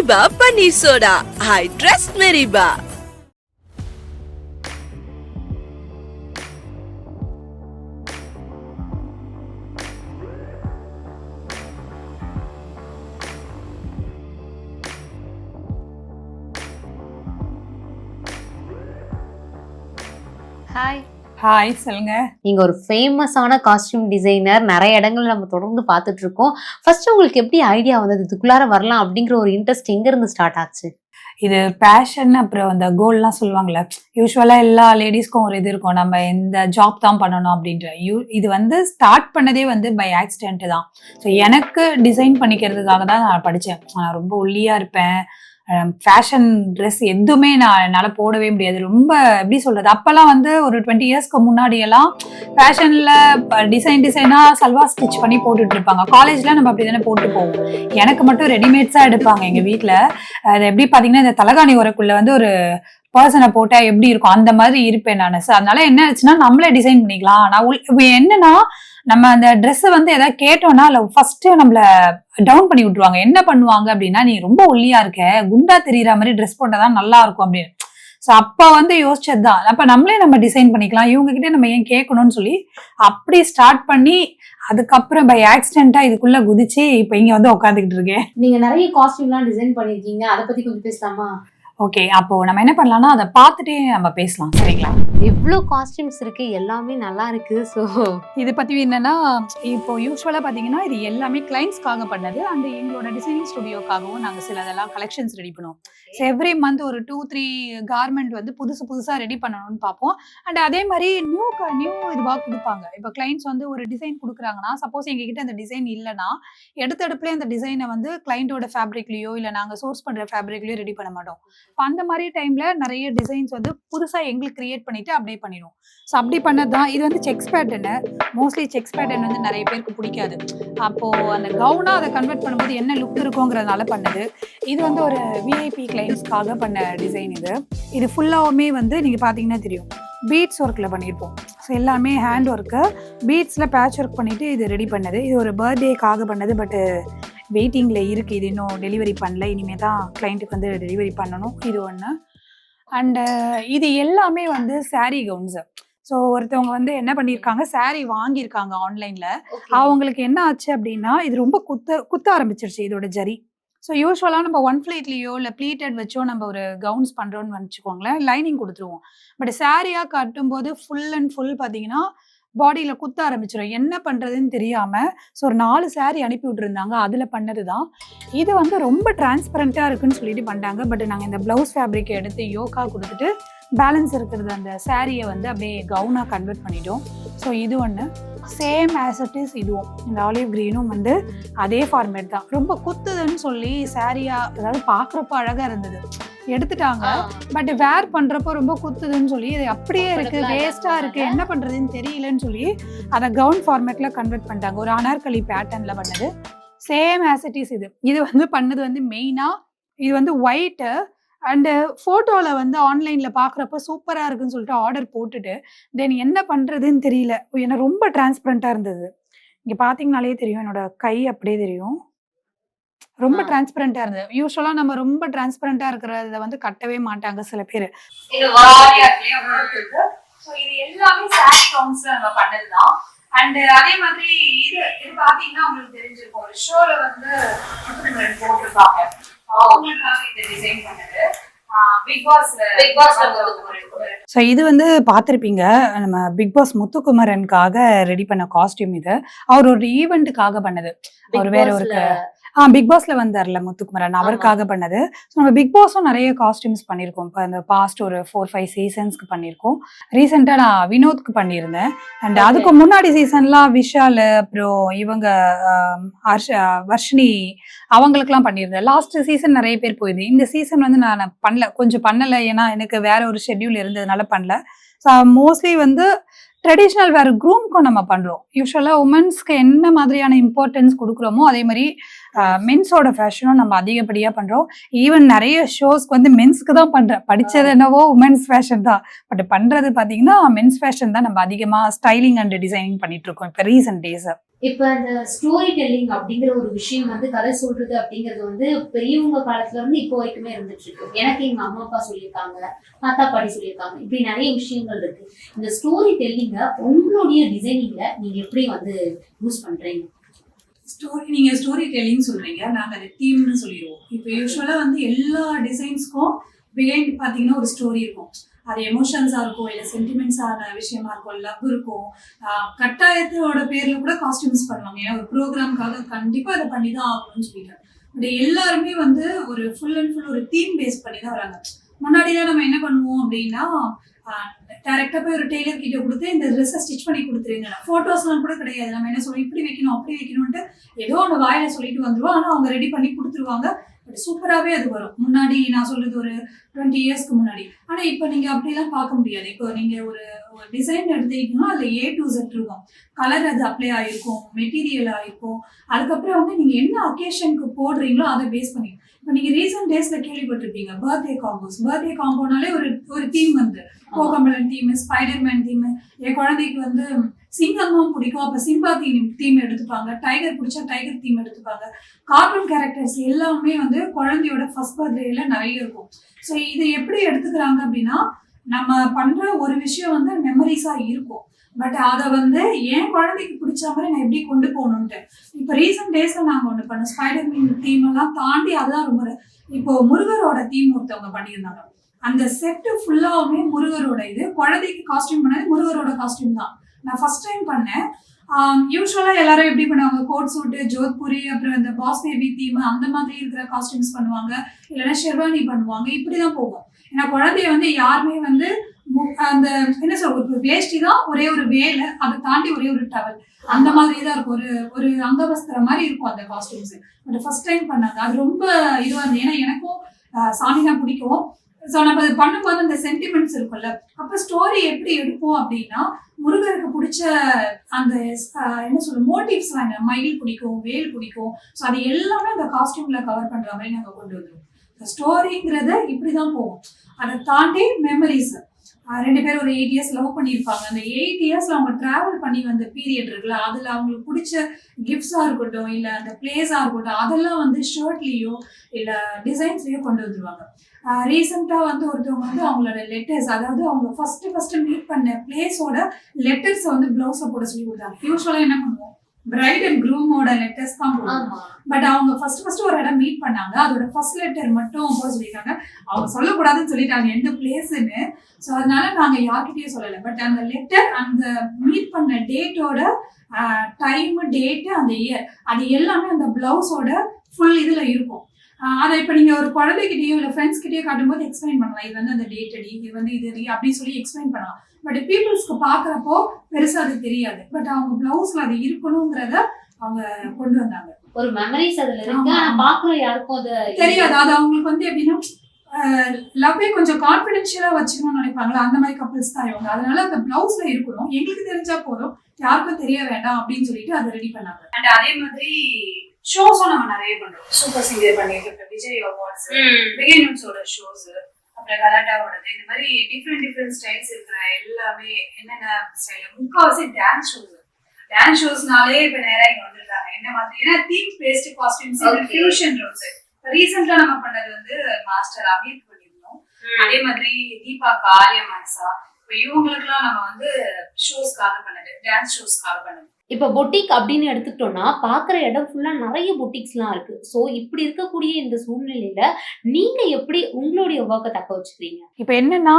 Meriba Paneer Soda. I trust Meriba. Hi hi சொல்லுங்க. நீங்க ஒரு ஃபேமஸான காஸ்டியூம் டிசைனர், நிறைய இடங்கள்ல நம்ம தொடர்ந்து பார்த்துட்டு இருக்கோம். ஃபர்ஸ்ட் உங்களுக்கு எப்படி ஐடியா வந்தது இதுக்குள்ளார வரலாம் அப்படிங்கிற ஒரு இன்ட்ரெஸ்ட் எங்க இருந்து ஸ்டார்ட் ஆச்சு? இது பேஷன், அப்புறம் அந்த கோல்லாம் சொல்லுவாங்கல்ல, யூஸ்வலா எல்லா லேடிஸ்க்கும் ஒரு இது இருக்கும், நம்ம இந்த ஜாப் தான் பண்ணணும் அப்படின்ற. இது வந்து ஸ்டார்ட் பண்ணதே வந்து பை ஆக்சிடென்ட் தான். ஸோ எனக்கு டிசைன் பண்ணிக்கிறதுக்காக தான் நான் படித்தேன். நான் ரொம்ப ஒல்லியா இருப்பேன், ஃபேஷன் ட்ரெஸ் எதுவுமே என்னால் போடவே முடியாது. ரொம்ப எப்படி சொல்கிறது, அப்போல்லாம் வந்து ஒரு 20 இயர்ஸ்க்கு முன்னாடியெல்லாம் ஃபேஷனில் டிசைனாக சல்வார் ஸ்டிச் பண்ணி போட்டுட்டு இருப்பாங்க. காலேஜில் நம்ம அப்படி தானே போட்டு போவோம். எனக்கு மட்டும் ரெடிமேட்ஸாக எடுப்பாங்க எங்கள் வீட்டில். அது எப்படி பார்த்தீங்கன்னா, இந்த தலகாணி உரக்குள்ளே வந்து ஒரு பர்சனை போட்டால் எப்படி இருக்கும் அந்த மாதிரி இருப்பேன் நான். ஸோ அதனால என்ன ஆச்சுன்னா, நம்மளே டிசைன் பண்ணிக்கலாம். நான் என்னன்னா, நம்ம அந்த ட்ரெஸ்ஸை வந்து எதாவது கேட்டோம்னா இல்லை ஃபர்ஸ்ட் நம்மள டவுன் பண்ணி விட்டுருவாங்க. என்ன பண்ணுவாங்க அப்படின்னா, நீ ரொம்ப ஒல்லியா இருக்க, குண்டா தெரியுற மாதிரி ட்ரெஸ் போட்டாதான் நல்லா இருக்கும் அப்படின்னு. ஸோ அப்போ வந்து யோசிச்சதுதான், அப்போ நம்ம டிசைன் பண்ணிக்கலாம், இவங்க கிட்ட நம்ம ஏன் கேட்கணும்னு சொல்லி அப்படி ஸ்டார்ட் பண்ணி, அதுக்கப்புறம் பை ஆக்சிடென்ட்டா இதுக்குள்ள குதிச்சு இப்போ இங்க வந்து உட்காந்துக்கிட்டு இருக்கேன். நீங்க நிறைய காஸ்டியூம்லாம் டிசைன் பண்ணிருக்கீங்க, அதை பத்தி கொஞ்சம் பேசலாமா? ஓகே, அப்போ நம்ம என்ன பண்ணலாம்னா, அதை பார்த்துட்டே நம்ம பேசலாம், சரிங்களா? எவ்வளோ காஸ்டியூம்ஸ் இருக்கு, எல்லாமே நல்லா இருக்கு. ஸோ இது பற்றி என்னன்னா, இப்போ யூஸ்வலாக பார்த்தீங்கன்னா இது எல்லாமே கிளைண்ட்ஸ்க்காக பண்ணது. அந்த எங்களோட டிசைனிங் ஸ்டுடியோக்காகவும் நாங்கள் சில அதெல்லாம் கலெக்ஷன்ஸ் ரெடி பண்ணுவோம். ஸோ எவ்ரி மந்த் ஒரு 2-3 கார்மெண்ட் வந்து புதுசாக ரெடி பண்ணணும்னு பார்ப்போம். அண்ட் அதே மாதிரி நியூ இதுவாக கொடுப்பாங்க. இப்போ கிளைண்ட்ஸ் வந்து ஒரு டிசைன் கொடுக்குறாங்கன்னா, சப்போஸ் எங்ககிட்ட அந்த டிசைன் இல்லைன்னா, எடுத்தடுப்புலேயே அந்த டிசைனை வந்து கிளைண்ட்டோட ஃபேப்ரிக்லேயோ இல்லை நாங்கள் சோர்ஸ் பண்ணுற ஃபேப்ரிக்லேயோ ரெடி பண்ண மாட்டோம். இப்போ அந்த மாதிரி டைம்ல நிறைய டிசைன்ஸ் வந்து புதுசா எங்களுக்கு கிரியேட் பண்ணிட்டு அப்படியே பண்ணிடுவோம். ஸோ அப்படி பண்ணதுதான் இது வந்து sex pattern. Mostly sex pattern வந்து நிறைய பேருக்கு பிடிக்காது. அப்போ அந்த கவுனா அதை கன்வெர்ட் பண்ணும்போது என்ன லுக் இருக்குங்கிறதுனால பண்ணது. இது வந்து ஒரு விஐபி கிளைண்ட்ஸ்க்காக பண்ண டிசைன். இது ஃபுல்லாவுமே வந்து நீங்க பாத்தீங்கன்னா தெரியும், பீட்ஸ் ஒர்க்கில் பண்ணியிருப்போம். ஸோ எல்லாமே ஹேண்ட் ஒர்க்கு, பீட்ஸில் பேட்ச் ஒர்க் பண்ணிவிட்டு இது ரெடி பண்ணது. இது ஒரு பர்த்டேக்காக பண்ணது, பட்டு வெயிட்டிங்கில் இருக்குது. இது இன்னும் டெலிவரி பண்ணல, இனிமேல் தான் கிளைண்ட்டுக்கு வந்து டெலிவரி பண்ணணும். இது ஒன்று. அண்டு இது எல்லாமே வந்து சாரீ கவுன்ஸு. ஸோ ஒருத்தவங்க வந்து என்ன பண்ணியிருக்காங்க, சாரீ வாங்கியிருக்காங்க ஆன்லைனில். அவங்களுக்கு என்ன ஆச்சு அப்படின்னா, இது ரொம்ப குத்த ஆரம்பிச்சிருச்சு இதோட ஜரி. ஸோ யூஸ்வலாக நம்ம ஒன் ஃப்ளீட்லேயோ இல்லை ப்ளீட்டட் வச்சோ நம்ம ஒரு கவுன்ஸ் பண்ணுறோன்னு வச்சுக்கோங்களேன், லைனிங் கொடுத்துருவோம். பட் சாரியாக கட்டும்போது ஃபுல் அண்ட் ஃபுல் பார்த்தீங்கன்னா பாடியில் குத்த ஆரம்பிச்சிடும். என்ன பண்ணுறதுன்னு தெரியாமல் ஸோ ஒரு 4 சாரீ அனுப்பி விட்டுருந்தாங்க, அதில் பண்ணது தான். இது வந்து ரொம்ப டிரான்ஸ்பரண்ட்டாக இருக்குன்னு சொல்லிட்டு பண்ணிட்டாங்க. பட் நாங்கள் இந்த ப்ளவுஸ் ஃபேப்ரிக்கை எடுத்து யோகா கொடுத்துட்டு பேலன்ஸ் இருக்கிறது அந்த சாரியை வந்து அப்படியே கவுனாக கன்வெர்ட் பண்ணிட்டோம். ஸோ இது ஒன்று. சேம் ஆஸ் இட் இஸ் இதுவும், இந்த ஆலிவ் க்ரீனும் வந்து அதே ஃபார்மேட் தான். ரொம்ப குத்துதுன்னு சொல்லி சாரியாக, அதாவது பார்க்குறப்ப அழகாக இருந்தது, எடுத்துட்டாங்க. பட் வேர் பண்ணுறப்போ ரொம்ப குத்துதுன்னு சொல்லி இது அப்படியே இருக்குது, வேஸ்ட்டாக இருக்குது, என்ன பண்ணுறதுன்னு தெரியலன்னு சொல்லி அதை கவுன் ஃபார்மேட்டில் கன்வெர்ட் பண்ணிட்டாங்க. ஒரு அனார்கலி பேட்டர்னில் பண்ணது. சேம் ஆஸ் இட் இஸ் இது வந்து பண்ணது வந்து மெயினாக இது வந்து ஒயிட்டு. அண்டு ஃபோட்டோவில் வந்து ஆன்லைனில் பார்க்குறப்ப சூப்பராக இருக்குன்னு சொல்லிட்டு ஆர்டர் போட்டுட்டு தென் என்ன பண்ணுறதுன்னு தெரியல. ஏன்னா ரொம்ப டிரான்ஸ்பரண்ட்டாக இருந்தது. இங்கே பார்த்தீங்கனாலே தெரியும், என்னோட கை அப்படியே தெரியும், ரொம்ப டிரான்ஸ்பரண்ட்டாக இருந்தது. யூஸ்வலாக நம்ம ரொம்ப டிரான்ஸ்பரண்ட்டாக இருக்கிறத வந்து கட்டவே மாட்டாங்க சில பேர். இது எல்லாமே சாரி கவுன்ஸ்ல நம்ம பண்ணதுதான். அண்ட் அதே மாதிரி இது பார்த்தீங்கன்னா உங்களுக்கு தெரிஞ்சிருக்கும், ஒரு ஷோல வந்து போட்டிருப்பாங்க, அவங்களுக்காக இந்த டிசைன் பண்ணது. ஸோ இது வந்து பார்த்துருப்பீங்க, நம்ம பிக் பாஸ் முத்துக்குமரனுக்காக ரெடி பண்ண காஸ்டியூம். இது அவர் ஒரு ஈவெண்ட்டுக்காக பண்ணது. அவர் வேற ஒரு பிக் பாஸ்ல வந்தார்ல முத்துக்குமரன், அவருக்காக பண்ணது. ஸோ நம்ம பிக் பாஸும் நிறைய காஸ்டியூம்ஸ் பண்ணியிருக்கோம். இப்போ இந்த பாஸ்ட் ஒரு 4-5 சீசன்ஸ்க்கு பண்ணியிருக்கோம். ரீசெண்டாக நான் வினோத்க்கு பண்ணியிருந்தேன். அண்ட் அதுக்கு முன்னாடி சீசன்லாம் விஷால், அப்புறம் இவங்க வர்ஷினி, அவங்களுக்குலாம் பண்ணியிருந்தேன். லாஸ்ட் சீசன் நிறைய பேர் போயிருந்தேன். இந்த சீசன் வந்து நான் கொஞ்சம் பண்ணலை, ஏன்னா எனக்கு வேற ஒரு ஷெட்யூல் இருந்ததுனால பண்ணல. ஸோ மோஸ்ட்லி வந்து ட்ரெடிஷ்னல் வேறு க்ரூம்க்கும் நம்ம பண்ணுறோம். யூஸ்வலாக உமன்ஸ்க்கு என்ன மாதிரியான இம்பார்ட்டன்ஸ் கொடுக்குறோமோ அதே மாதிரி மென்ஸோட ஃபேஷனும் நம்ம அதிகப்படியாக பண்ணுறோம். ஈவன் நிறைய ஷோஸ்க்கு வந்து மென்ஸ்க்கு தான் பண்ணுறேன். படித்தது என்னவோ உமன்ஸ் ஃபேஷன் தான், பட் பண்ணுறது பார்த்தீங்கன்னா மென்ஸ் ஃபேஷன் தான். நம்ம அதிகமாக ஸ்டைலிங் அண்ட் டிசைனிங் பண்ணிகிட்ருக்கோம் இப்போ ரீசன்ட் டேஸை. இப்ப இந்த ஸ்டோரி டெல்லிங் அப்படிங்கிற ஒரு விஷயம் வந்து கதை சொல்றது அப்படிங்கிறது வந்து பெரியவங்க காலத்துல இருந்து இப்போ வரைக்குமே இருந்துட்டு இருக்கு. எனக்கு எங்க அம்மா அப்பா சொல்லியிருக்காங்க, தாத்தா பாட்டி சொல்லியிருக்காங்க, இப்படி நிறைய விஷயங்கள் இருக்கு. இந்த ஸ்டோரி டெல்லிங்க உங்களுடைய டிசைனிங்ல நீங்க எப்படி வந்து யூஸ் பண்றீங்க? நீங்க ஸ்டோரி டெல்லிங் சொல்றீங்க, நாங்க அதை தீம்னு சொல்லிடுவோம். இப்போ யூஸ்வலா வந்து எல்லா டிசைன்ஸ்க்கும் பிஹைண்ட் பாத்தீங்கன்னா ஒரு ஸ்டோரி இருக்கும். அது எமோஷன்ஸா இருக்கும், இல்லை சென்டிமெண்ட்ஸான விஷயமா இருக்கும், லவ் இருக்கும். கட்டாயத்தோட பேர்ல கூட காஸ்டியூம்ஸ் பண்ணுவாங்க. ஏன்னா ஒரு ப்ரோக்ராம்காக கண்டிப்பா அதை பண்ணி தான் ஆகணும்னு சொல்லிட்டு. பட் எல்லாருமே வந்து ஒரு ஃபுல் அண்ட் ஃபுல் ஒரு தீம் பேஸ் பண்ணி தான் வராங்க. முன்னாடிலாம் நம்ம என்ன பண்ணுவோம் அப்படின்னா, டைரக்டா போய் ஒரு டெய்லர் கிட்ட கொடுத்து இந்த ட்ரெஸ்ஸை ஸ்டிச் பண்ணி கொடுத்துருங்க. ஃபோட்டோஸ்லாம் கூட கிடையாது. நம்ம என்ன சொல்லுவோம், இப்படி வைக்கணும் அப்படி வைக்கணும்ட்டு ஏதோ ஒன்று வாயில சொல்லிட்டு வந்துருவோம். ஆனால் அவங்க ரெடி பண்ணி கொடுத்துருவாங்க. பட் சூப்பராகவே அது வரும். முன்னாடி நான் சொல்றது ஒரு 20 இயர்ஸ்க்கு முன்னாடி. ஆனால் இப்போ நீங்கள் அப்படிலாம் பார்க்க முடியாது. இப்போ நீங்கள் ஒரு டிசைன் எடுத்துக்கிட்டீங்கன்னா அதில் A to Z இருக்கும். கலர் அது அப்ளை ஆகிருக்கும், மெட்டீரியல் ஆகிருக்கும். அதுக்கப்புறம் வந்து நீங்கள் என்ன அக்கேஷனுக்கு போடுறீங்களோ அதை பேஸ் பண்ணி. இப்போ நீங்கள் ரீசெண்ட் டேஸ்ல கேள்விப்பட்டிருப்பீங்க பர்த்டே காம்போஸ். பர்த்டே காம்போனாலே ஒரு தீம் வந்து கோகம்பலன் தீம், ஸ்பைடர்மேன் தீம். என் குழந்தைக்கு வந்து சிங்கமும் பிடிக்கும், அப்போ சிம்பா தீம் எடுத்துப்பாங்க. டைகர் பிடிச்சா டைகர் தீம் எடுத்துப்பாங்க. கார்ட்டூன் கேரக்டர்ஸ் எல்லாமே வந்து குழந்தையோட ஃபர்ஸ்ட் பர்த்டேல நிறைய இருக்கும். ஸோ இதை எப்படி எடுத்துக்கிறாங்க அப்படின்னா, நம்ம பண்ற ஒரு விஷயம் வந்து மெமரிஸா இருக்கும். பட் அதை வந்து என் குழந்தைக்கு பிடிச்ச மாதிரி நான் எப்படி கொண்டு போகணுன்ட்டு. இப்போ ரீசெண்ட் டேஸ்ல நாங்கள் ஒன்று பண்ணோம். ஸ்பைடர்மேன் தீம் எல்லாம் தாண்டி அதுதான் ரொம்ப. இப்போ முருகரோட தீம் ஒருத்தவங்க பண்ணியிருந்தாங்க. அந்த செட்டு ஃபுல்லாவுமே முருகரோட இது. குழந்தைக்கு காஸ்டியூம் பண்ணது முருகரோட காஸ்டியூம் தான். நான் ஃபர்ஸ்ட் டைம் பண்ணேன். யூஸ்வலா எல்லாரும் எப்படி பண்ணுவாங்க, கோட் சூட்டு, ஜோத்பூரி, அப்புறம் இந்த பாஸ் பேபி தீம் அந்த மாதிரி இருக்கிற காஸ்டியூம்ஸ் பண்ணுவாங்க, இல்லைன்னா ஷெர்வானி பண்ணுவாங்க. இப்படிதான் போகும். ஏன்னா குழந்தைய வந்து யாருமே வந்து அந்த என்ன சொல்ற ஒரு வேஷ்டி தான், ஒரே ஒரு வேலை, அதை தாண்டி ஒரே ஒரு டவல், அந்த மாதிரி தான் இருக்கும். ஒரு அங்கவஸ்திர மாதிரி இருக்கும் அந்த காஸ்டியூம்ஸ். பட் ஃபர்ஸ்ட் டைம் பண்ணாங்க. அது ரொம்ப இதுவா இருந்தது. ஏன்னா எனக்கும் சாமினா பிடிக்கும். ஸோ நம்ம அது பண்ணும்போது அந்த சென்டிமெண்ட்ஸ் இருக்கும்ல, அப்போ ஸ்டோரி எப்படி எடுப்போம் அப்படின்னா, முருகருக்கு பிடிச்ச அந்த என்ன சொல்ற மோட்டிவ்ஸ் வாங்க, மயில் பிடிக்கும், வேல் பிடிக்கும். ஸோ அது எல்லாமே அந்த காஸ்டியூம்ல கவர் பண்ற மாதிரி நாங்கள் கொண்டு வந்துருவோம். ஸ்டோரிங்கிறத இப்படிதான் போகும். அதை தாண்டி மெமரிஸ். 2 பேரும் ஒரு 8 இயர்ஸ் லவ் பண்ணியிருப்பாங்க. அந்த 8 இயர்ஸ்ல அவங்க டிராவல் பண்ணி வந்த பீரியட் இருக்குல்ல, அதுல அவங்களுக்கு பிடிச்ச கிஃப்ட்ஸா இருக்கட்டும், இல்ல அந்த பிளேஸா இருக்கட்டும், அதெல்லாம் வந்து ஷர்ட்லயோ இல்ல டிசைன்ஸ்லயோ கொண்டு வந்துருவாங்க. ரீசெண்டா வந்து ஒருத்தவங்க வந்து அவங்களோட லெட்டர்ஸ், அதாவது அவங்க ஃபர்ஸ்ட் மீட் பண்ண பிளேஸோட லெட்டர்ஸ் வந்து பிளவுஸ்ல போட சொல்லி கொடுத்தாங்க. யூஸ்வலா என்ன பண்ணுவோம், பிரைட் அண்ட் க்ரூமோட லெட்டர்ஸ் தான் போடுவோம். பட் அவங்க ஃபர்ஸ்ட் ஒரு இடம் மீட் பண்ணாங்க, அதோட ஃபர்ஸ்ட் லெட்டர் மட்டும் போட சொல்லிட்டாங்க. அவங்க சொல்லக்கூடாதுன்னு சொல்லிட்டாங்க எந்த பிளேஸ்ன்னு. ஸோ அதனால நாங்க யார்கிட்டயும் சொல்லலை. பட் அந்த லெட்டர், அந்த மீட் பண்ண டேட்டோட டைம், டேட்டு, அந்த இயர், அது எல்லாமே அந்த பிளவுஸோட ஃபுல் இதுல இருக்கும். அதை இப்போ நீங்க ஒரு குழந்தைகிட்டயோ இல்லை ஃப்ரெண்ட்ஸ் கிட்டயோ காட்டும்போது எக்ஸ்பிளைன் பண்ணலாம். இது வந்து அந்த டேட் அடி, இது வந்து இது அப்படின்னு சொல்லி எக்ஸ்பிளைன் பண்ணலாம். பட் பீப்புள்ஸ்க்கு பாக்குறப்போ பெருசா அது தெரியாது. பட் அவங்க பிளவுஸ்ல அது இருக்கணுங்கிறத அவங்க கொண்டு வந்தாங்க. ஒரு மெமரிஸ் அதுல இருக்கு, ஆனா பாக்குற யாருக்கும் அது தெரியாது. அது அவங்களுக்கு வந்து எப்படின்னா, லவ்வே கொஞ்சம் கான்ஃபிடென்ஷியலா வச்சுக்கணும்னு நினைப்பாங்களா, அந்த மாதிரி கப்பிள்ஸ் தான் இவங்க. அதனால அந்த பிளவுஸ்ல இருக்கணும், எங்களுக்கு தெரிஞ்சா போதும், யாருக்கும் தெரிய வேண்டாம் அப்படின்னு சொல்லிட்டு அதை ரெடி பண்ணாங்க. அண்ட் அதே மாதிரி ஷோஸும் நம்ம நிறைய பண்றோம். சூப்பர் சிங்கர் பண்ணிட்டு, விஜய் அவார்ட்ஸ், பிகினர்ஸோட ஷோஸ், அப்புறம் கலாட்டாவோடது, இந்த மாதிரி டிஃப்ரெண்ட் ஸ்டைல்ஸ் இருக்கிற எல்லாமே. என்னென்ன ஸ்டைல், முக்கால்வாசி டான்ஸ் ஷோஸ். டான்ஸ் ஷோஸ்னாலே இப்ப நேரா இங்க வந்திருக்காங்க. என்ன மாதிரி, ஏன்னா theme based costumes, fusion rolls. ரீசெண்டா நம்ம பண்ணது வந்து மாஸ்டர் அமீர் பண்ணிருந்தோம். அதே மாதிரி தீபா, ஆலியா மனசா, இப்ப இவங்களுக்குலாம் நம்ம வந்து ஷோஸ்க்காக பண்ணது, டான்ஸ் ஷோஸ்க்காக பண்ணது. இப்ப பொட்டிக் அப்படின்னு எடுத்துக்கிட்டோம்னா பாக்குற இடம் ஃபுல்லா நிறைய பொட்டிக்ஸ்லாம் இருக்கு. சோ இப்படி இருக்கக்கூடிய இந்த சூழ்நிலையில நீங்க எப்படி உங்களுடைய ஒர்க்கை தக்க வச்சுக்கிறீங்க? இப்ப என்னன்னா,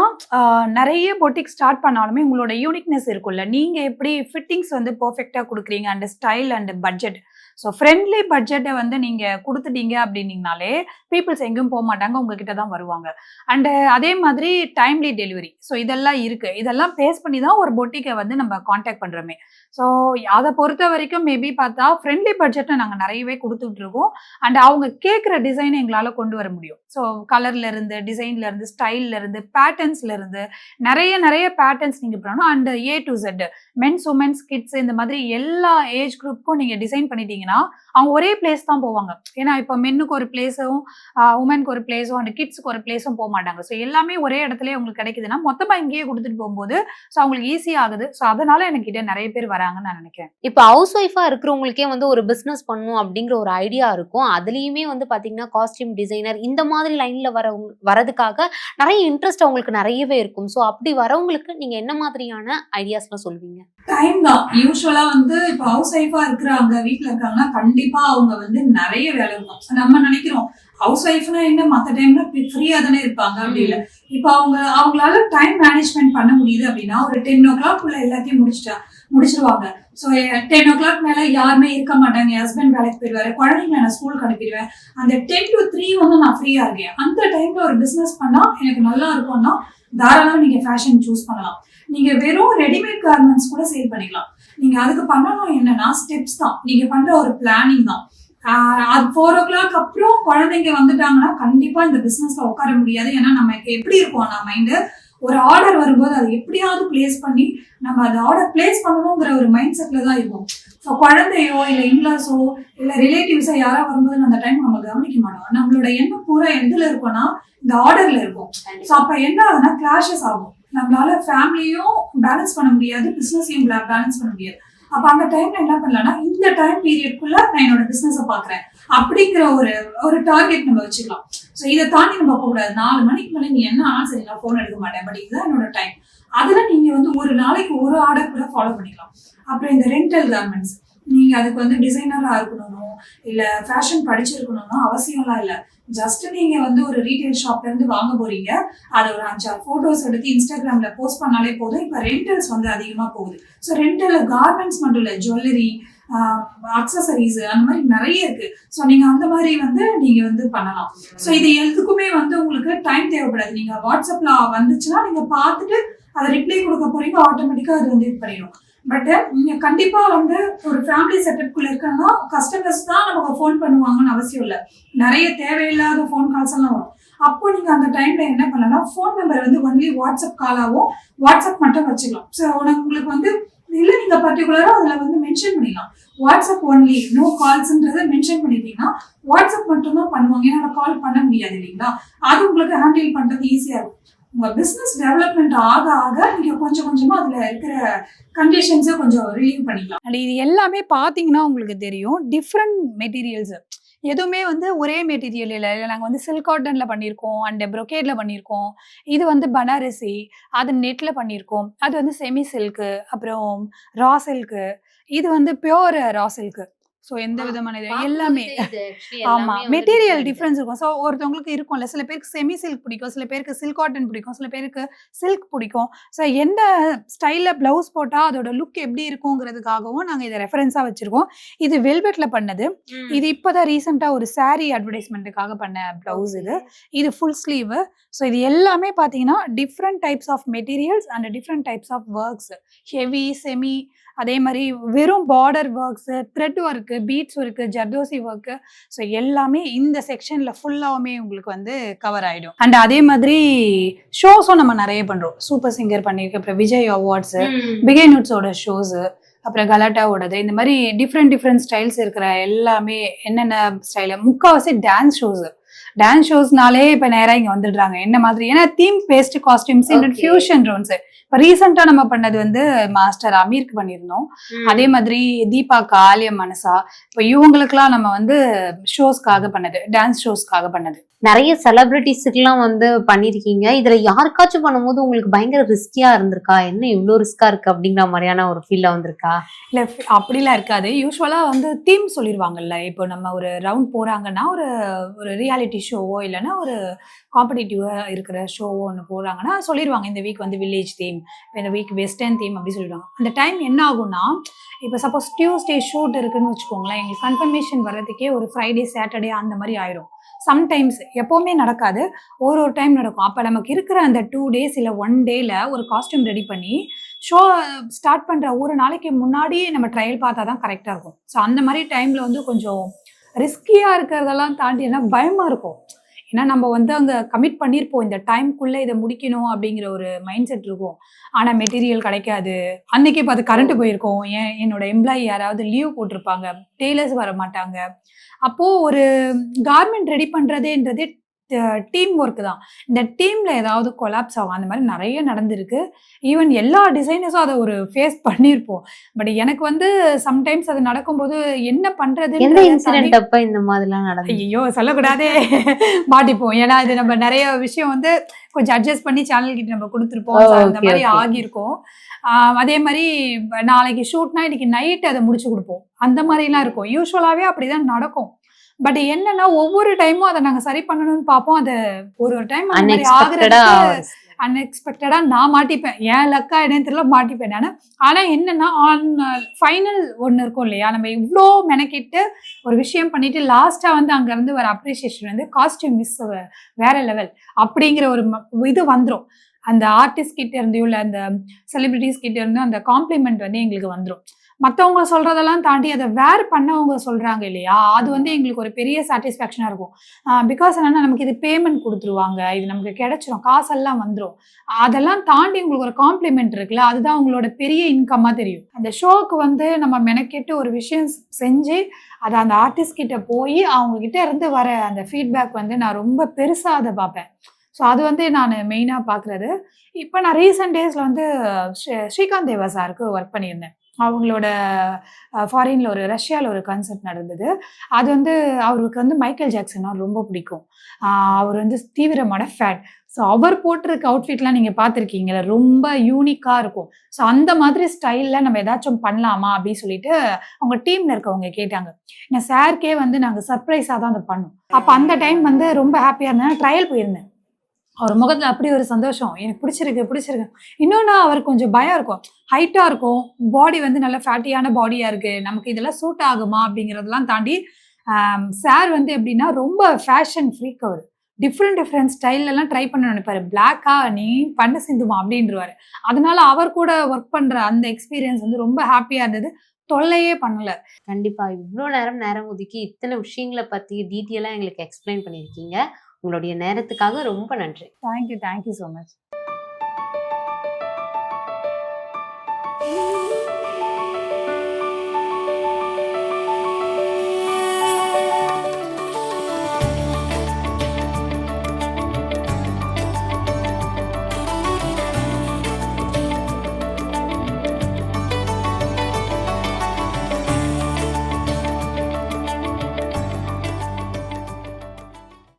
நிறைய பொட்டிக் ஸ்டார்ட் பண்ணாலுமே உங்களோட யூனிக்னஸ் இருக்கும்ல, நீங்க எப்படி ஃபிட்டிங்ஸ் வந்து பெர்ஃபெக்ட்டா கொடுக்குறீங்க, and style and budget. So friendly பட்ஜெட்டை வந்து நீங்கள் கொடுத்துட்டீங்க அப்படின்னீங்கனாலே பீப்புள்ஸ் எங்கேயும் போக மாட்டாங்க, உங்ககிட்ட தான் வருவாங்க. அண்டு அதே மாதிரி டைம்லி டெலிவரி. ஸோ இதெல்லாம் இருக்குது. இதெல்லாம் பேஸ் பண்ணி தான் ஒரு பொட்டிக்கை வந்து நம்ம காண்டாக்ட் பண்ணுறோமே. ஸோ அதை பொறுத்த வரைக்கும் மேபி பார்த்தா ஃப்ரெண்ட்லி பட்ஜெட்டை நாங்கள் நிறையவே கொடுத்துட்ருக்கோம். அண்ட் அவங்க கேட்குற டிசைனை எங்களால் கொண்டு வர முடியும். ஸோ கலர்லேருந்து, டிசைன்லேருந்து, ஸ்டைல்லேருந்து, பேட்டர்ன்ஸ்லேருந்து நிறைய பேட்டர்ன்ஸ் நீங்கள் பண்ணணும். And A to Z, men's, women's, kids, இந்த மாதிரி எல்லா ஏஜ் குரூப்புக்கும் நீங்கள் டிசைன் பண்ணிட்டீங்க பார்த்தீங்கன்னா அவங்க ஒரே பிளேஸ் தான் போவாங்க. ஏன்னா இப்போ மென்னுக்கு ஒரு பிளேஸும் உமனுக்கு ஒரு பிளேஸும் அண்ட் கிட்ஸ்க்கு ஒரு பிளேஸும் போக மாட்டாங்க. ஸோ எல்லாமே ஒரே இடத்துலயே அவங்களுக்கு கிடைக்குதுன்னா மொத்தமாக இங்கேயே கொடுத்துட்டு போகும்போது ஸோ அவங்களுக்கு ஈஸி ஆகுது. ஸோ அதனால என்கிட்ட நிறைய பேர் வராங்கன்னு நான் நினைக்கிறேன். இப்ப ஹவுஸ் ஒய்ஃபா இருக்கிறவங்களுக்கே வந்து ஒரு பிசினஸ் பண்ணணும் அப்படிங்கிற ஒரு ஐடியா இருக்கும். அதுலயுமே வந்து பாத்தீங்கன்னா காஸ்டியூம் டிசைனர் இந்த மாதிரி லைன்ல வரதுக்காக நிறைய இன்ட்ரெஸ்ட் அவங்களுக்கு நிறையவே இருக்கும். ஸோ அப்படி வரவங்களுக்கு நீங்க என்ன மாதிரியான ஐடியாஸ்லாம் சொல்வீங்க? டைம் தான். யூஸ்வலா வந்து இப்போ ஹவுஸ் ஒய்ஃபா இருக்கிறாங்க, வீட்டுல இருக்காங்கன்னா கண்டிப்பா அவங்க வந்து நிறைய வேலை இருக்கும். நம்ம நினைக்கிறோம் ஹவுஸ் ஒய்ஃப்னா என்ன மத்த டைம்ல ஃப்ரீயா தானே இருப்பாங்க, அப்படி இல்லை. இப்போ அவங்களால டைம் மேனேஜ்மெண்ட் பண்ண முடியுது அப்படின்னா ஒரு 10 o'clock உள்ள எல்லாத்தையும் முடிச்சிருவாங்க. ஸோ 10 o'clock மேல யாருமே இருக்க மாட்டாங்க. என் ஹஸ்பண்ட் வேலைக்கு போயிடுவாரு, குழந்தைங்களை நான் ஸ்கூலுக்கு அனுப்பிடுவேன். அந்த 10 to 3 வந்து நான் ஃப்ரீயா இருக்கேன். அந்த டைம்ல ஒரு பிசினஸ் பண்ணா எனக்கு நல்லா இருக்கும்னா தாராளமா நீங்க ஃபேஷன் சூஸ் பண்ணலாம். நீங்க வெறும் ரெடிமேட் கார்மெண்ட்ஸ் கூட சேல் பண்ணிக்கலாம். நீங்க அதுக்கு பண்ணணும் என்னன்னா ஸ்டெப்ஸ் தான். நீங்க பண்ற ஒரு பிளானிங் தான். அது 4 o'clock அப்புறம் குழந்தைங்க வந்துட்டாங்கன்னா கண்டிப்பா இந்த பிசினஸ்ல உட்கார முடியாது. ஏன்னா நமக்கு எப்படி இருக்கும் நம்ம மைண்டு, ஒரு ஆர்டர் வரும்போது அதை எப்படியாவது பிளேஸ் பண்ணி நம்ம அந்த ஆர்டர் பிளேஸ் பண்ணணுங்கிற ஒரு மைண்ட் செட்ல தான் இருக்கும். ஸோ குழந்தையோ இல்லை இன்லாஸோ இல்லை ரிலேட்டிவ்ஸோ யாராவது வரும்போது அந்த டைம் நம்ம கவனிக்க மாட்டோம். நம்மளோட எண்ணம் பூரா எதுல இருக்கும்னா இந்த ஆர்டர்ல இருக்கும். ஸோ அப்ப என்ன ஆகுதுன்னா கிளாஷஸ் ஆகும். நம்மளால ஃபேமிலியும் பேலன்ஸ் பண்ண முடியாது, பிசினஸையும் பேலன்ஸ் பண்ண முடியாது. அப்ப அந்த டைம்ல என்ன பண்ணலாம்னா இந்த டைம் பீரியட்குள்ள நான் என்னோட பிசினஸை பாக்குறேன் அப்படிங்கிற ஒரு டார்கெட் நம்ம வச்சுக்கலாம். ஸோ இதை தாண்டி நம்ம போகக்கூடாது. 4 மணிக்கு மேலே நீ என்ன ஆனாலும் சரி நான் போன் எடுக்க மாட்டேன், பட் இதுதான் என்னோட டைம். அதுல நீங்க வந்து ஒரு நாளைக்கு ஒரு ஆர்டர் கூட ஃபாலோ பண்ணிக்கலாம். அப்புறம் இந்த ரெண்டல் கார்மெண்ட்ஸ், நீங்க அதுக்கு வந்து டிசைனரா இருக்கணும் இல்ல ஃபேஷன் படிச்சிருக்கணும்னா அவசியம்லாம் இல்லை. ஜஸ்ட் நீங்க வந்து ஒரு ரீட்டைல் ஷாப்ல இருந்து வாங்க போறீங்க, அதை ஒரு 5-6 போட்டோஸ் எடுத்து இன்ஸ்டாகிராம்ல போஸ்ட் பண்ணாலே போதும். இப்ப ரெண்டல்ஸ் வந்து அதிகமா போகுது. ஸோ ரெண்டல் கார்மெண்ட்ஸ் மட்டும் இல்லை, ஜுவல்லரி, அக்சசரிஸ், அந்த மாதிரி நிறைய இருக்கு. ஸோ நீங்க அந்த மாதிரி வந்து நீங்க வந்து பண்ணலாம். ஸோ இது எதுக்குமே வந்து உங்களுக்கு டைம் தேவைப்படாது. நீங்க வாட்ஸ்அப்ல வந்துச்சுன்னா நீங்க பார்த்துட்டு அதை ரிப்ளை கொடுக்க போறீங்க, ஆட்டோமேட்டிக்கா அது வந்து இது பண்ணிடும். பட் நீங்க கண்டிப்பா வந்து ஒரு ஃபேமிலி செட்டப்குள்ள இருக்கன்னா கஸ்டமர்ஸ் தான் நமக்கு ஃபோன் பண்ணுவாங்கன்னு அவசியம் இல்லை. நிறைய தேவையில்லாத ஃபோன் கால்ஸ் எல்லாம் வரும். அப்போ நீங்க அந்த டைம்ல என்ன பண்ணலாம், ஃபோன் நம்பர் வந்து ஒன்லி வாட்ஸ்அப் காலாவோ வாட்ஸ்அப் மட்டும் வச்சுக்கலாம். ஸோ உங்களுக்கு வந்து இல்ல நீங்க பர்டிகுலரா அதுல வந்து மென்ஷன் பண்ணிடலாம், வாட்ஸ்அப் ஒன்லி நோ கால்ஸ்ன்றத மென்ஷன் பண்ணிட்டீங்கன்னா வாட்ஸ்அப் மட்டும் தான் பண்ணுவாங்க. ஏன்னா கால் பண்ண முடியாது இல்லைங்களா. அது உங்களுக்கு ஹேண்டில் பண்றது ஈஸியா இருக்கும். உங்க பிசினஸ் டெவலப்மெண்ட் ஆக ஆக நீங்க கொஞ்சம் கொஞ்சமா அதுல இருக்கிற கண்டிஷன்ஸை கொஞ்சம் ரிலீவ் பண்ணிக்கலாம். அண்ட் இது எல்லாமே பாத்தீங்கன்னா உங்களுக்கு தெரியும், டிஃப்ரெண்ட் மெட்டீரியல்ஸ், எதுவுமே வந்து ஒரே மெட்டீரியல் இல்லை. நாங்கள் வந்து சில்க் காட்டன்ல பண்ணியிருக்கோம், அண்ட் ப்ரொக்கேட்ல பண்ணியிருக்கோம். இது வந்து பனாரசி, அது நெட்ல பண்ணியிருக்கோம். அது வந்து செமி சில்க்கு, அப்புறம் ரா சில்க்கு, இது வந்து பியோர் ரா சில்க்கு. ஸோ எந்த விதமான இது எல்லாமே ஆமா மெட்டீரியல் டிஃப்ரென்ஸ் இருக்கும். ஸோ ஒருத்தவங்களுக்கு இருக்கும்ல, சில பேருக்கு செமி சில்க் பிடிக்கும், சில பேருக்கு சில்க் காட்டன் பிடிக்கும், சில பேருக்கு சில்க் பிடிக்கும். ஸோ எந்த ஸ்டைலில் ப்ளவுஸ் போட்டால் அதோட லுக் எப்படி இருக்குங்கிறதுக்காகவும் நாங்கள் இதை ரெஃபரன்ஸாக வச்சுருக்கோம். இது வெல்வெட்டில் பண்ணது. இது இப்போ தான் ரீசெண்டாக ஒரு சாரீ அட்வர்டைஸ்மெண்ட்டுக்காக பண்ண ப்ளவுஸ் இது. இது ஃபுல் ஸ்லீவு. ஸோ இது எல்லாமே பார்த்தீங்கன்னா different types of materials and different types of works, heavy, semi, அதே மாதிரி வெறும் border works, thread work, beads work, zardozi work. So எல்லாமே இந்த செக்ஷன்ல ஃபுல்லாவுமே உங்களுக்கு வந்து கவர் ஆயிடும். அண்ட் அதே மாதிரி ஷோஸும் நம்ம நிறைய பண்றோம். சூப்பர் சிங்கர் பண்ணியிருக்கோம், அப்புறம் விஜய் அவார்ட்ஸு, பிகை நூட்ஸோட ஷோஸு, அப்புறம் கலாட்டாவோடது, இந்த மாதிரி டிஃப்ரெண்ட் ஸ்டைல்ஸ் இருக்கிற எல்லாமே என்னென்ன ஸ்டைல, முக்கால்வாசி டான்ஸ் ஷோஸு. டான்ஸ் ஷோஸ்னாலே இப்போ நேராக இங்கே வந்துடுறாங்க. என்ன மாதிரி, ஏன்னா theme based costumes and fusion rounds. இப்போ ரீசெண்டா நம்ம பண்ணது வந்து மாஸ்டர் அமீருக்கு பண்ணியிருந்தோம். அதே மாதிரி தீபாக்கா, ஆலியா மனசா, இப்போ இவங்களுக்குலாம் நம்ம வந்து ஷோஸ்க்காக பண்ணது, டான்ஸ் ஷோஸ்க்காக பண்ணது. நிறைய செலிபிரிட்டிஸுக்குலாம் வந்து பண்ணிருக்கீங்க. இதுல யாருக்காச்சும் பண்ணும்போது உங்களுக்கு பயங்கர ரிஸ்கியா இருந்திருக்கா? என்ன இவ்வளோ ரிஸ்கா இருக்கு அப்படிங்கிற மாதிரியான ஒரு ஃபீல் வந்திருக்கா? இல்ல அப்படிலாம் இருக்காது. யூஸ்வலா வந்து தீம் சொல்லிடுவாங்கல்ல. இப்போ நம்ம ஒரு ரவுண்ட் போறாங்கன்னா ஒரு ரியாலிட்டி ஷோவோ இல்லைன்னா ஒரு காம்படிட்டிவா இருக்கிற ஷோவோ ஒன்று போறாங்கன்னா சொல்லிடுவாங்க, இந்த வீக் வந்து வில்லேஜ் தீம், இந்த வீக் வெஸ்டர்ன் தீம் அப்படி சொல்லிடுவாங்க. அந்த டைம் என்ன ஆகும்னா, இப்போ சப்போஸ் டியூஸ்டே ஷூட் இருக்குன்னு வச்சுக்கோங்களேன், எங்களுக்கு கன்ஃபர்மேஷன் வர்றதுக்கே ஒரு ஃப்ரைடே, சாட்டர்டே அந்த மாதிரி ஆயிரும். சம்டைம்ஸ், எப்போவுமே நடக்காது, ஒரு டைம் நடக்கும். அப்போ நமக்கு இருக்கிற அந்த 2 days இல்லை 1 dayல ஒரு காஸ்டியூம் ரெடி பண்ணி ஷோ ஸ்டார்ட் பண்ணுற ஒரு நாளைக்கு முன்னாடியே நம்ம ட்ரையல் பார்த்தா தான் கரெக்டாக இருக்கும். ஸோ அந்த மாதிரி டைமில் வந்து கொஞ்சம் ரிஸ்கியாக இருக்கிறதெல்லாம் தாண்டி என்ன பயமாக இருக்கும். ஏன்னா நம்ம வந்து அங்கே கமிட் பண்ணியிருப்போம், இந்த டைம்குள்ளே இதை முடிக்கணும் அப்படிங்கிற ஒரு மைண்ட் செட் இருக்கும். ஆனால் மெட்டீரியல் கிடைக்காது. அன்னைக்கு பார்த்து கரண்ட் போயிருக்கும். என்னோட எம்ப்ளாயி யாராவது லீவ் போட்டிருப்பாங்க, டெய்லர்ஸ் வர மாட்டாங்க. அப்போது ஒரு கார்மெண்ட் ரெடி பண்ணுறதேன்றதே டீம் ஒர்க் தான். இந்த டீம்ல ஏதாவது கொலாப்ஸ் ஆகும். அந்த மாதிரி நிறைய நடந்திருக்கு. ஈவன் எல்லா டிசைனர்ஸும் அதை ஒரு ஃபேஸ் பண்ணியிருப்போம். பட் எனக்கு வந்து சம்டைம்ஸ் அது நடக்கும்போது என்ன பண்றது, எந்த இன்சிடென்ட் அப்ப இந்த மாதிரிலாம் நடந்தது? ஐயோ சொல்லக்கூடாதே, மாட்டிப்போம். ஏன்னா இது நம்ம நிறைய விஷயம் வந்து கொஞ்சம் அட்ஜஸ்ட் பண்ணி சேனல் கிட்ட நம்ம கொடுத்துருப்போம். அந்த மாதிரி ஆகியிருக்கும். அதே மாதிரி நாளைக்கு ஷூட்னா இன்னைக்கு நைட் அதை முடிச்சு கொடுப்போம். அந்த மாதிரிலாம் இருக்கும். யூஸ்வலாகவே அப்படிதான் நடக்கும். பட் என்னன்னா ஒவ்வொரு டைமும் அதை நாங்க சரி பண்ணணும்னு பார்ப்போம். அது ஒரு டைம் அன்எக்ஸ்பெக்டடா நான் மாட்டிப்பேன். ஏன் லக்கா என்னன்னு தெரியல, மாட்டிப்பேன் நான். ஆனா என்னன்னா ஆன் ஃபைனல் ஒன்று இருக்கும் இல்லையா, நம்ம இவ்வளோ மெனக்கிட்டு ஒரு விஷயம் பண்ணிட்டு லாஸ்டா வந்து அங்க இருந்து வர அப்ரிசியேஷன் வந்து காஸ்டியூம் மிஸ் வேற லெவல் அப்படிங்கிற ஒரு இது வந்துடும். அந்த ஆர்டிஸ்ட் கிட்ட இருந்து இல்லை அந்த செலிபிரிட்டிஸ் கிட்ட இருந்து அந்த காம்ப்ளிமெண்ட் வந்து எங்களுக்கு வந்துடும். மற்றவங்க சொல்றதெல்லாம் தாண்டி அதை வேர் பண்ணவங்க சொல்றாங்க இல்லையா, அது வந்து எங்களுக்கு ஒரு பெரிய சாட்டிஸ்ஃபேக்ஷனா இருக்கும். பிகாஸ் என்னன்னா நமக்கு இது பேமெண்ட் கொடுத்துருவாங்க, இது நமக்கு கிடைச்சிரும், காசெல்லாம் வந்துடும். அதெல்லாம் தாண்டி உங்களுக்கு ஒரு காம்ப்ளிமெண்ட் இருக்குல்ல, அதுதான் உங்களோட பெரிய இன்கம்மா தெரியும். அந்த ஷோக்கு வந்து நம்ம மெனக்கெட்டு ஒரு விஷயம் செஞ்சு அதை அந்த ஆர்டிஸ்ட் கிட்ட போய் அவங்க கிட்ட இருந்து வர அந்த ஃபீட்பேக் வந்து நான் ரொம்ப பெருசா அதை பார்ப்பேன். ஸோ அது வந்து நான் மெயினாக பார்க்குறது. இப்போ நான் ரீசெண்ட் டேஸில் வந்து ஸ்ரீகாந்த் தேவா சாருக்கு ஒர்க் பண்ணியிருந்தேன். அவங்களோட ஃபாரின்ல ரஷ்யாவில் ஒரு கான்சர்ட் நடந்தது. அது வந்து அவருக்கு வந்து மைக்கேல் ஜாக்சன்னா ரொம்ப பிடிக்கும். அவர் வந்து தீவிரமான ஃபேன். ஸோ அவர் போட்டிருக்க அவுட்ஃபிட்லாம் நீங்கள் பார்த்துருக்கீங்களா, ரொம்ப யூனிக்காக இருக்கும். ஸோ அந்த மாதிரி ஸ்டைலில் நம்ம ஏதாச்சும் பண்ணலாமா அப்படின்னு சொல்லிட்டு அவங்க டீமில் இருக்கவங்க கேட்டாங்க. என் சாருக்கே வந்து நாங்கள் சர்ப்ரைஸாக தான் அதை பண்ணோம். அப்போ அந்த டைம் வந்து ரொம்ப ஹாப்பியாக இருந்தேன். ட்ரையல் போயிருந்தேன். அவர் முகத்தில் அப்படி ஒரு சந்தோஷம், எனக்கு பிடிச்சிருக்கு. இன்னொன்று அவருக்கு கொஞ்சம் பயம் இருக்கும். ஹைட்டாக இருக்கும், பாடி வந்து நல்ல ஃபேட்டியான பாடியாக இருக்குது, நமக்கு இதெல்லாம் சூட் ஆகுமா அப்படிங்கிறதெல்லாம் தாண்டி சார் வந்து எப்படின்னா ரொம்ப ஃபேஷன் ஃப்ரீக். அவர் டிஃப்ரெண்ட் ஸ்டைல்லலாம் ட்ரை பண்ண நினைப்பாரு. பிளாக்கா நீ பண்ண சிந்துமா அப்படின்றவாரு. அதனால அவர் கூட ஒர்க் பண்ணுற அந்த எக்ஸ்பீரியன்ஸ் வந்து ரொம்ப ஹாப்பியாக இருந்தது. தொல்லையே பண்ணல. கண்டிப்பா இவ்வளோ நேரம் ஒதுக்கி இத்தனை விஷயங்களை பத்தி டீட்டெயிலாக எங்களுக்கு எக்ஸ்பிளைன் பண்ணியிருக்கீங்க. உங்களுடைய நேரத்துக்காக ரொம்ப நன்றி. Thank you so much.